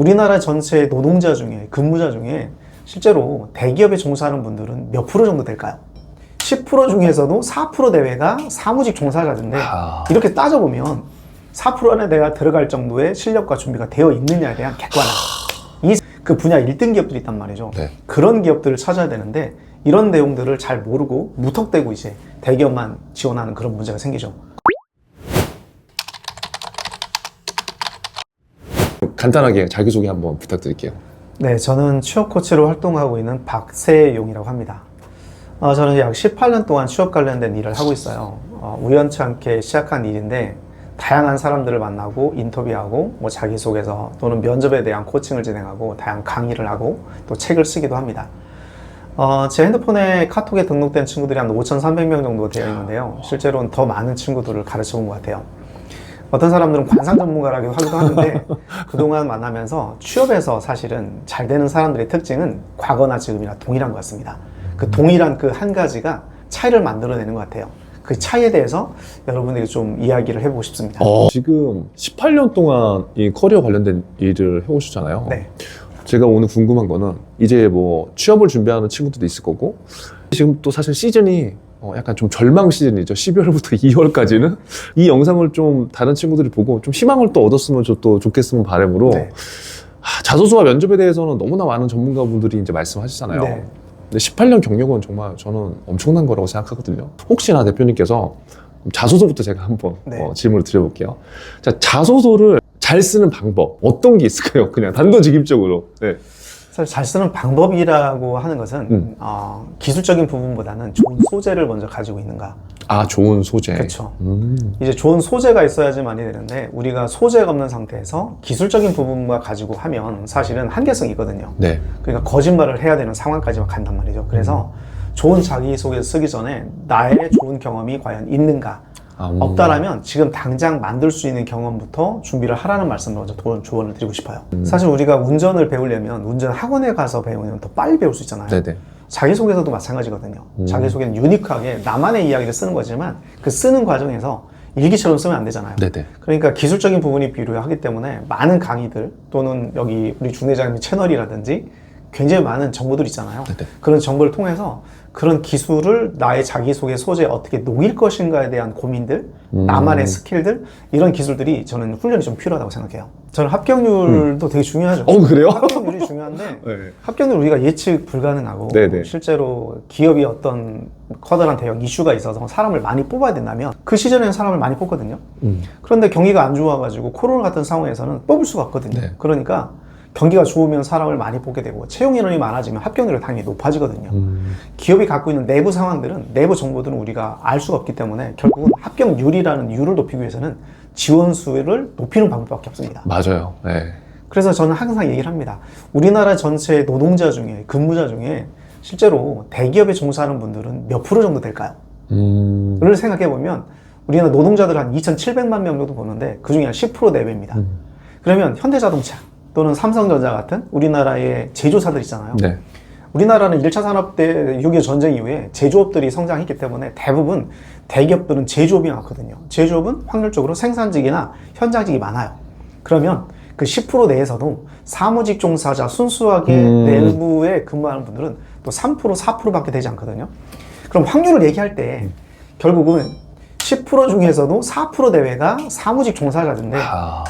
우리나라 전체 노동자 중에, 근무자 중에 실제로 대기업에 종사하는 분들은 몇 프로 정도 될까요? 10% 중에서도 4% 내외가 사무직 종사자인데 이렇게 따져보면 4% 안에 내가 들어갈 정도의 실력과 준비가 되어 있느냐에 대한 객관화, 그 분야 1등 기업들이 있단 말이죠. 네. 그런 기업들을 찾아야 되는데 이런 내용들을 잘 모르고 무턱대고 이제 대기업만 지원하는 그런 문제가 생기죠. 간단하게 자기소개 한번 부탁드릴게요. 네, 저는 취업 코치로 활동하고 있는 박세용이라고 합니다. 저는 약 18년 동안 취업 관련된 일을 하고 있어요. 우연치 않게 시작한 일인데 다양한 사람들을 만나고 인터뷰하고 뭐 자기소개서 또는 면접에 대한 코칭을 진행하고 다양한 강의를 하고 또 책을 쓰기도 합니다. 제 핸드폰에 카톡에 등록된 친구들이 한 5,300명 정도 되어 있는데요. 실제로는 더 많은 친구들을 가르쳐 본 것 같아요. 어떤 사람들은 관상 전문가라고 하기도 하는데 그동안 만나면서 취업에서 사실은 잘 되는 사람들의 특징은 과거나 지금이나 동일한 것 같습니다. 그 동일한 그 한 가지가 차이를 만들어내는 것 같아요. 그 차이에 대해서 여러분에게 좀 이야기를 해보고 싶습니다. 지금 18년 동안 이 커리어 관련된 일을 해오셨잖아요. 네. 제가 오늘 궁금한 거는 이제 뭐 취업을 준비하는 친구들도 있을 거고 지금 또 사실 시즌이 약간 좀 절망 시즌이죠. 12월부터 2월까지는 이 영상을 좀 다른 친구들이 보고 좀 희망을 또 얻었으면 또 좋겠으면 바람으로 네. 자소서와 면접에 대해서는 너무나 많은 전문가분들이 이제 말씀하시잖아요. 네. 근데 18년 경력은 정말 저는 엄청난 거라고 생각하거든요. 혹시나 대표님께서 자소서부터 제가 한번 네. 질문을 드려볼게요. 자, 자소서를 잘 쓰는 방법 어떤 게 있을까요? 그냥 단도직입적으로. 네. 사실 잘 쓰는 방법이라고 하는 것은 기술적인 부분보다는 좋은 소재를 먼저 가지고 있는가. 좋은 소재. 그렇죠. 이제 좋은 소재가 있어야지만이 되는데 우리가 소재가 없는 상태에서 기술적인 부분만 가지고 하면 사실은 한계성이 있거든요. 네. 그러니까 거짓말을 해야 되는 상황까지 간단 말이죠. 그래서 좋은 자기소개 쓰기 전에 나의 좋은 경험이 과연 있는가, 없다라면 지금 당장 만들 수 있는 경험부터 준비를 하라는 말씀을 먼저 조언을 드리고 싶어요. 사실 우리가 운전을 배우려면 운전 학원에 가서 배우면 더 빨리 배울 수 있잖아요. 네네. 자기소개서도 마찬가지거든요. 자기소개는 유니크하게 나만의 이야기를 쓰는 거지만 그 쓰는 과정에서 일기처럼 쓰면 안 되잖아요. 네네. 그러니까 기술적인 부분이 필요하기 때문에 많은 강의들 또는 여기 우리 중대장님 채널이라든지 굉장히 많은 정보들 있잖아요. 네네. 그런 정보를 통해서 그런 기술을 나의 자기소개 소재에 어떻게 녹일 것인가에 대한 고민들, 나만의 스킬들, 이런 기술들이 저는 훈련이 좀 필요하다고 생각해요. 저는 합격률도 되게 중요하죠. 그래요? 합격률이 중요한데 네. 합격률 우리가 예측 불가능하고 네네. 실제로 기업이 어떤 커다란 대형 이슈가 있어서 사람을 많이 뽑아야 된다면 그 시즌에는 사람을 많이 뽑거든요. 그런데 경기가 안 좋아가지고 코로나 같은 상황에서는 뽑을 수가 없거든요. 네. 그러니까 경기가 좋으면 사람을 많이 뽑게 되고 채용 인원이 많아지면 합격률이 당연히 높아지거든요. 기업이 갖고 있는 내부 상황들은, 내부 정보들은 우리가 알 수가 없기 때문에 결국은 합격률이라는 율을 높이기 위해서는 지원 수를 높이는 방법밖에 없습니다. 맞아요. 네. 그래서 저는 항상 얘기를 합니다. 우리나라 전체 노동자 중에, 근무자 중에 실제로 대기업에 종사하는 분들은 몇 프로 정도 될까요? 를 생각해보면 우리나라 노동자들 한 2,700만 명 정도 보는데 그 중에 한 10% 내외입니다. 그러면 현대자동차 또는 삼성전자 같은 우리나라의 제조사들 있잖아요. 네. 우리나라는 1차 산업 때 6.25 전쟁 이후에 제조업들이 성장했기 때문에 대부분 대기업들은 제조업이 많거든요. 제조업은 확률적으로 생산직이나 현장직이 많아요. 그러면 그 10% 내에서도 사무직 종사자 순수하게 내부에 근무하는 분들은 또 3%, 4%밖에 되지 않거든요. 그럼 확률을 얘기할 때 결국은 10% 중에서도 4% 내외가 사무직 종사자인데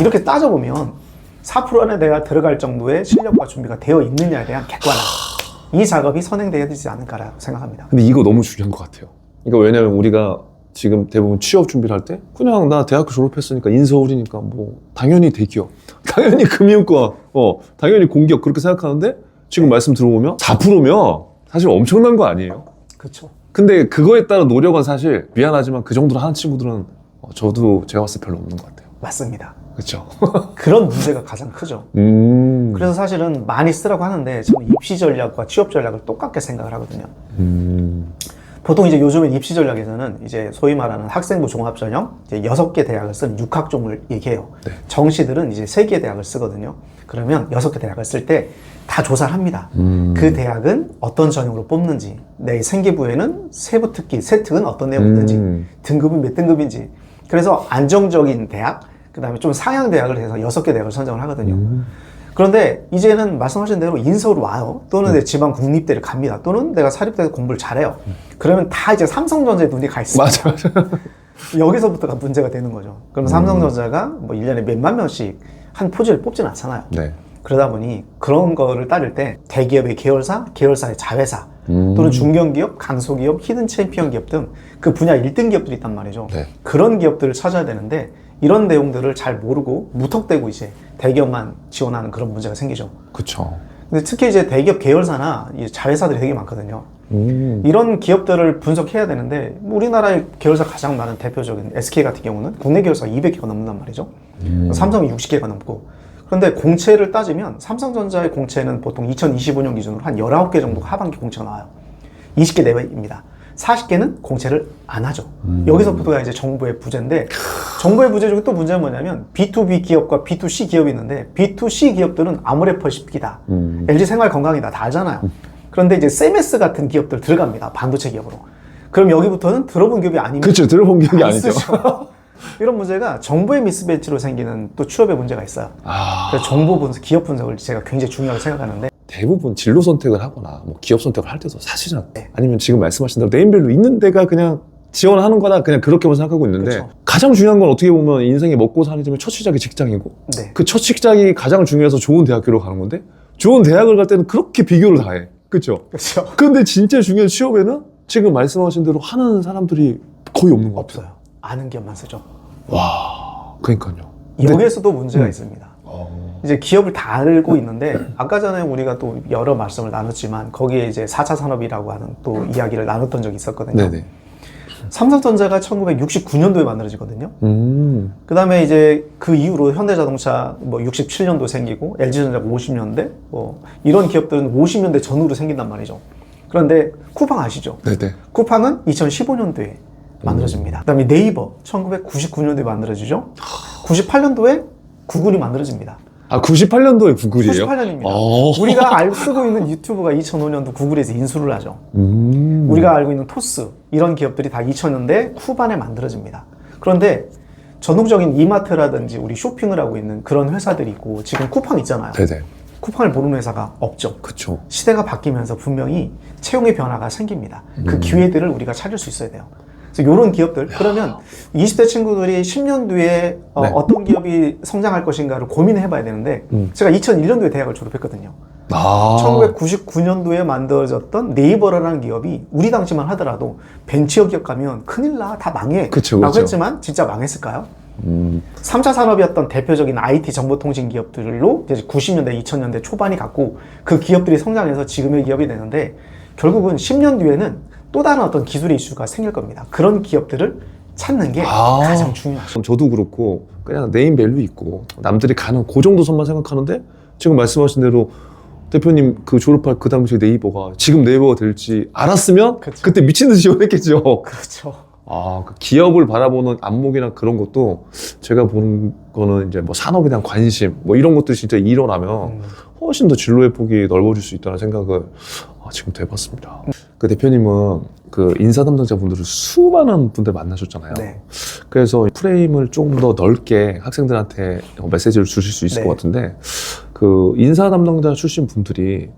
이렇게 따져보면 4% 안에 내가 들어갈 정도의 실력과 준비가 되어 있느냐에 대한 객관화, 이 작업이 선행되어야 되지 않을까라고 생각합니다. 근데 이거 너무 중요한 것 같아요. 그러니까 왜냐면 우리가 지금 대부분 취업 준비를 할 때 그냥 나 대학교 졸업했으니까 인서울이니까 뭐 당연히 대기업, 당연히 금융권, 당연히 공기업 그렇게 생각하는데 지금 말씀 들어보면 4%면 사실 엄청난 거 아니에요? 그렇죠. 근데 그거에 따른 노력은 사실 미안하지만 그 정도로 하는 친구들은 저도 제가 봤을 때 별로 없는 것 같아요. 맞습니다. 그렇죠. 그런 문제가 가장 크죠. 그래서 사실은 많이 쓰라고 하는데 저는 입시 전략과 취업 전략을 똑같게 생각을 하거든요. 보통 이제 요즘엔 입시 전략에서는 이제 소위 말하는 학생부 종합전형 이제 6개 대학을 쓴 6학종을 얘기해요. 네. 정시들은 이제 3개 대학을 쓰거든요. 그러면 6개 대학을 쓸 때 다 조사를 합니다. 그 대학은 어떤 전형으로 뽑는지, 내 생기부에는 세부 특기, 세특은 어떤 내용이 있는지, 등급은 몇 등급인지. 그래서 안정적인 대학, 그 다음에 좀 상향 대학을 해서 6개 대학을 선정을 하거든요. 그런데 이제는 말씀하신 대로 인서울로 와요. 또는 내 지방 국립대를 갑니다. 또는 내가 사립대에서 공부를 잘해요. 그러면 다 이제 삼성전자에 눈이 가 있습니다. 맞아. 여기서부터가 문제가 되는 거죠. 그럼 삼성전자가 뭐 1년에 몇만 명씩 한 포지를 뽑지는 않잖아요. 네. 그러다 보니 그런 거를 따질 때 대기업의 계열사, 계열사의 자회사, 또는 중견기업, 강소기업, 히든 챔피언 기업 등 그 분야 1등 기업들이 있단 말이죠. 네. 그런 기업들을 찾아야 되는데 이런 내용들을 잘 모르고 무턱대고 이제 대기업만 지원하는 그런 문제가 생기죠. 그쵸. 근데 특히 이제 대기업 계열사나 이 자회사들이 되게 많거든요. 이런 기업들을 분석해야 되는데 우리나라의 계열사 가장 많은 대표적인 SK 같은 경우는 국내 계열사가 200개가 넘는단 말이죠. 삼성이 60개가 넘고. 그런데 공채를 따지면 삼성전자의 공채는 보통 2025년 기준으로 한 19개 정도가 하반기 공채가 나와요. 20개 내외입니다. 40개는 공채를 안 하죠. 여기서부터가 이제 정부의 부재인데, 정부의 부재 중에 또 문제는 뭐냐면 B2B 기업과 B2C 기업이 있는데 B2C 기업들은 아모레퍼시픽이다, LG생활건강이다, 다 알잖아요. 그런데 이제 세메스 같은 기업들 들어갑니다. 반도체 기업으로. 그럼 여기부터는 들어본 기업이 아니면 그렇죠. 들어본 기억이 아니죠. 이런 문제가 정부의 미스매치로 생기는 또 취업의 문제가 있어요. 그래서 정보 분석, 기업 분석을 제가 굉장히 중요하게 생각하는데, 대부분 진로 선택을 하거나 뭐 기업 선택을 할 때도 사실은 네. 아니면 지금 말씀하신 대로 네임밸류 있는 데가 그냥 지원하는 거다, 그냥 그렇게만 생각하고 있는데, 그쵸. 가장 중요한 건 어떻게 보면 인생에 먹고 사는 점의 첫 시작이 직장이고, 네. 그 첫 직장이 가장 중요해서 좋은 대학교로 가는 건데, 좋은 대학을 갈 때는 그렇게 비교를 다 해. 그렇죠? 그렇죠. 근데 진짜 중요한 취업에는 지금 말씀하신 대로 하는 사람들이 거의 없는 것 같아요. 없어요. 아는 기업만 쓰죠. 와, 그러니까요. 근데- 여기에서도 문제가 있습니다. 이제 기업을 다 알고 있는데, 아까 전에 우리가 또 여러 말씀을 나눴지만 거기에 이제 4차 산업이라고 하는 또 이야기를 나눴던 적이 있었거든요. 네네. 삼성전자가 1969년도에 만들어지거든요. 음. 그 다음에 이제 그 이후로 현대자동차 뭐 67년도 생기고, LG전자가 50년대, 뭐 이런 기업들은 50년대 전후로 생긴단 말이죠. 그런데 쿠팡 아시죠? 네네. 쿠팡은 2015년도에 만들어집니다. 그 다음에 네이버 1999년도에 만들어지죠. 98년도에 구글이 만들어집니다. 아, 98년도에 구글이에요? 98년입니다. 오. 우리가 쓰고 있는 유튜브가 2005년도 구글에서 인수를 하죠. 우리가 알고 있는 토스, 이런 기업들이 다 2000년대 후반에 만들어집니다. 그런데 전통적인 이마트라든지 우리 쇼핑을 하고 있는 그런 회사들이 있고, 지금 쿠팡 있잖아요. 네네. 쿠팡을 모르는 회사가 없죠. 그쵸. 시대가 바뀌면서 분명히 채용의 변화가 생깁니다. 그 기회들을 우리가 찾을 수 있어야 돼요. 그래서 이런 기업들, 그러면 20대 친구들이 10년 뒤에 어떤 기업이 성장할 것인가를 고민해 봐야 되는데, 제가 2001년도에 대학을 졸업했거든요. 아. 1999년도에 만들어졌던 네이버라는 기업이 우리 당시만 하더라도 벤처 기업 가면 큰일 나, 다 망해 그쵸, 라고 그쵸. 했지만 진짜 망했을까요? 3차 산업이었던 대표적인 IT 정보통신 기업들로 이제 90년대, 2000년대 초반이 갔고, 그 기업들이 성장해서 지금의 기업이 되는데, 결국은 10년 뒤에는 또 다른 어떤 기술의 이슈가 생길 겁니다. 그런 기업들을 찾는 게 가장 중요하죠. 저도 그렇고 그냥 네임밸류 있고 남들이 가는 그 정도 선만 생각하는데, 지금 말씀하신 대로 대표님 그 졸업할 그 당시에 네이버가 지금 네이버가 될지 알았으면 그쵸. 그때 미친 듯이 지원했겠죠. 그렇죠. 아, 그 기업을 바라보는 안목이나 그런 것도, 제가 보는 거는 이제 뭐 산업에 대한 관심, 뭐 이런 것들이 진짜 일어나면 훨씬 더 진로의 폭이 넓어질 수 있다는 생각을 지금도 해봤습니다. 그 대표님은 그 인사 담당자분들을 수많은 분들 만나셨잖아요. 네. 그래서 프레임을 조금 더 넓게 학생들한테 메시지를 주실 수 있을 네. 것 같은데, 그 인사 담당자 출신 분들이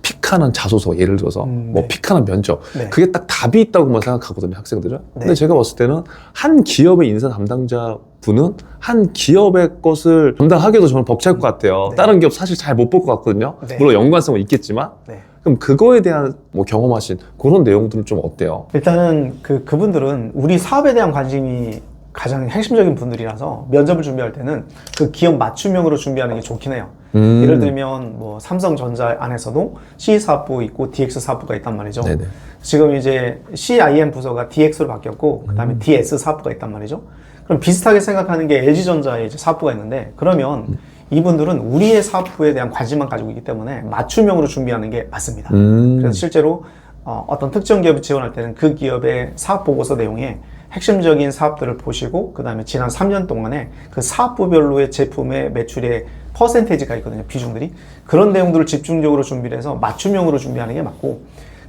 픽하는 자소서, 예를 들어서 뭐 네. 픽하는 면접, 네. 그게 딱 답이 있다고만 생각하거든요, 학생들은. 근데 네. 제가 봤을 때는 한 기업의 인사 담당자 분은 한 기업의 것을 담당하기도 저는 벅찰 것 같아요. 네. 다른 기업 사실 잘 못 볼 것 같거든요. 네. 물론 연관성은 있겠지만. 네. 그럼 그거에 대한 뭐 경험하신 그런 내용들은 좀 어때요? 일단은 그분들은 우리 사업에 대한 관심이 가장 핵심적인 분들이라서 면접을 준비할 때는 그 기업 맞춤형으로 준비하는 게 좋긴 해요. 예를 들면 뭐 삼성전자 안에서도 C 사업부 있고 DX 사업부가 있단 말이죠. 네네. 지금 이제 CIM 부서가 DX로 바뀌었고, 그다음에 DS 사업부가 있단 말이죠. 그럼 비슷하게 생각하는 게 LG전자의 이제 사업부가 있는데, 그러면 이분들은 우리의 사업부에 대한 관심만 가지고 있기 때문에 맞춤형으로 준비하는 게 맞습니다. 그래서 실제로 어떤 특정 기업을 지원할 때는 그 기업의 사업 보고서 내용에 핵심적인 사업들을 보시고, 그 다음에 지난 3년 동안에 그 사업부별로의 제품의 매출의 퍼센테이지가 있거든요, 비중들이. 그런 내용들을 집중적으로 준비를 해서 맞춤형으로 준비하는 게 맞고,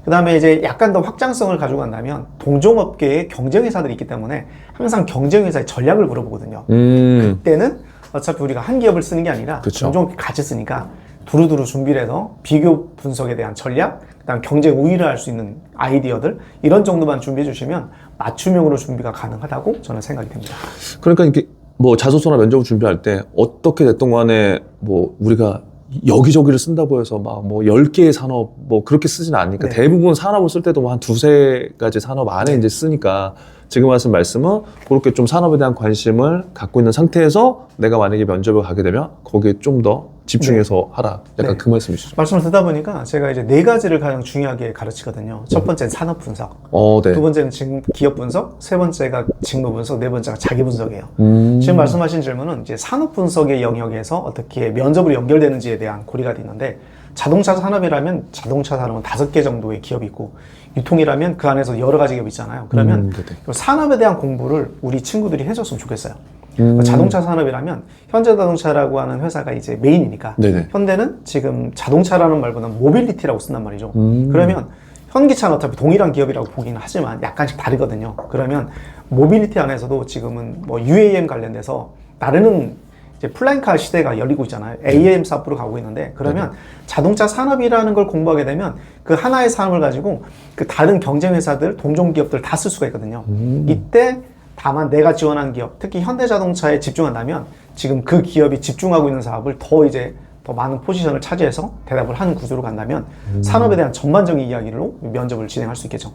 그 다음에 이제 약간 더 확장성을 가지고 간다면 동종업계에 경쟁회사들이 있기 때문에 항상 경쟁회사의 전략을 물어보거든요. 그때는 어차피 우리가 한 기업을 쓰는 게 아니라 그쵸. 종종 같이 쓰니까 두루두루 준비를 해서 비교 분석에 대한 전략, 그다음 경쟁 우위를 할 수 있는 아이디어들 이런 정도만 준비해 주시면 맞춤형으로 준비가 가능하다고 저는 생각이 됩니다. 그러니까 이게 뭐 자소서나 면접을 준비할 때 어떻게 됐든 간에 뭐 우리가 여기저기를 쓴다고 해서 막 뭐 10개의 산업 뭐 그렇게 쓰지는 않으니까 네. 대부분 산업을 쓸 때도 뭐 한 두세 가지 산업 안에 이제 쓰니까 지금 하신 말씀은 그렇게 좀 산업에 대한 관심을 갖고 있는 상태에서 내가 만약에 면접을 가게 되면 거기에 좀 더 집중해서 하라. 약간 네. 그 말씀이시죠? 말씀을 듣다 보니까 제가 이제 4가지를 가장 중요하게 가르치거든요. 첫 번째는 산업 분석, 네. 두 번째는 지금 기업 분석, 세 번째가 직무 분석, 네 번째가 자기 분석이에요. 음. 지금 말씀하신 질문은 이제 산업 분석의 영역에서 어떻게 면접으로 연결되는지에 대한 고리가 있는데 자동차 산업이라면 자동차 산업은 5개 정도의 기업이 있고 유통이라면 그 안에서 여러 가지 기업이 있잖아요. 그러면 네네. 이 산업에 대한 공부를 우리 친구들이 해줬으면 좋겠어요. 음. 자동차 산업이라면 현대자동차라고 하는 회사가 이제 메인이니까 네네. 현대는 지금 자동차라는 말보다는 모빌리티라고 쓴단 말이죠. 음. 그러면 현기차는 어차피 동일한 기업이라고 보기는 하지만 약간씩 다르거든요. 그러면 모빌리티 안에서도 지금은 뭐 UAM 관련돼서 나르는 이제 플라잉카 시대가 열리고 있잖아요. AM 사업으로 가고 있는데 그러면 자동차 산업이라는 걸 공부하게 되면 그 하나의 산업을 가지고 그 다른 경쟁 회사들, 동종 기업들 다 쓸 수가 있거든요. 이때 다만 내가 지원한 기업, 특히 현대자동차에 집중한다면 지금 그 기업이 집중하고 있는 사업을 더 많은 포지션을 차지해서 대답을 하는 구조로 간다면 산업에 대한 전반적인 이야기로 면접을 진행할 수 있겠죠.